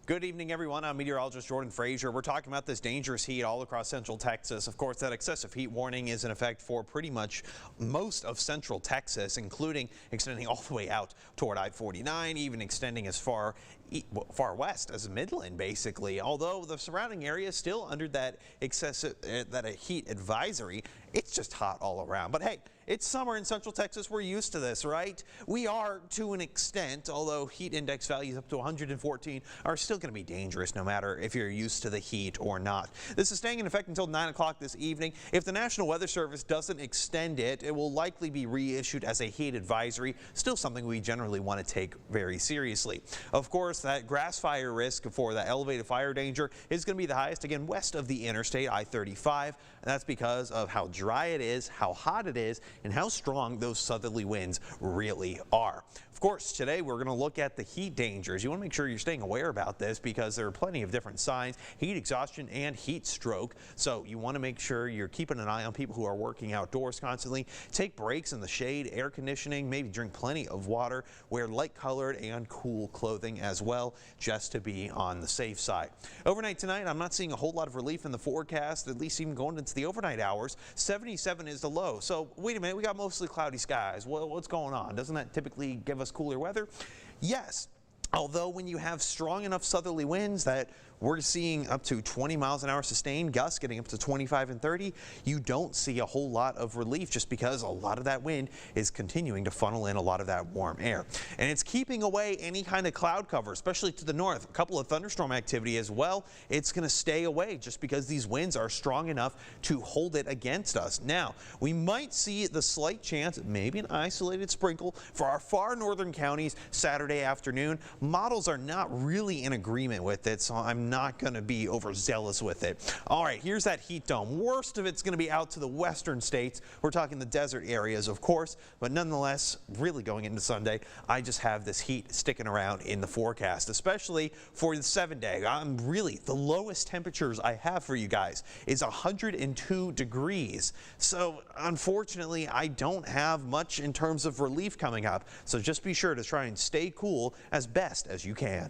Good evening, everyone. I'm meteorologist Jordan Frazier. We're talking about this dangerous heat all across central Texas. Of course, that excessive heat warning is in effect for pretty much most of central Texas, including extending all the way out toward I-49, even extending as far west as Midland, basically. Although the surrounding area is still under that excessive heat advisory, it's just hot all around. But hey, it's summer in central Texas. We're used to this, right? We are to an extent, although heat index values up to 114 are still going to be dangerous no matter if you're used to the heat or not. This is staying in effect until 9 o'clock this evening. If the National Weather Service doesn't extend it, it will likely be reissued as a heat advisory, still something we generally want to take very seriously. Of course, that grass fire risk for that elevated fire danger is going to be the highest, again, west of the interstate, I-35, and that's because of how dry it is, how hot it is, and how strong those southerly winds really are. Of course, today we're going to look at the heat dangers. You want to make sure you're staying aware about this because there are plenty of different signs: heat exhaustion and heat stroke. So you want to make sure you're keeping an eye on people who are working outdoors constantly. Take breaks in the shade, air conditioning, maybe drink plenty of water, wear light colored and cool clothing as well, just to be on the safe side. Overnight tonight, I'm not seeing a whole lot of relief in the forecast, at least even going into the overnight hours. 77 is the low. So wait a minute, we got mostly cloudy skies. Well, what's going on? Doesn't that typically give us cooler weather? Yes. Although when you have strong enough southerly winds that we're seeing up to 20 miles an hour sustained, gusts getting up to 25 and 30, you don't see a whole lot of relief just because a lot of that wind is continuing to funnel in a lot of that warm air. And it's keeping away any kind of cloud cover, especially to the north. A couple of thunderstorm activity as well. It's going to stay away just because these winds are strong enough to hold it against us. Now, we might see the slight chance, maybe an isolated sprinkle for our far northern counties Saturday afternoon. Models are not really in agreement with it, so I'm not going to be overzealous with it. All right, here's that heat dome. Worst of it's going to be out to the western states. We're talking the desert areas, of course, but nonetheless, really going into Sunday, I just have this heat sticking around in the forecast, especially for the 7-day. Really, the lowest temperatures I have for you guys is 102 degrees. So unfortunately, I don't have much in terms of relief coming up. So just be sure to try and stay cool as best as you can.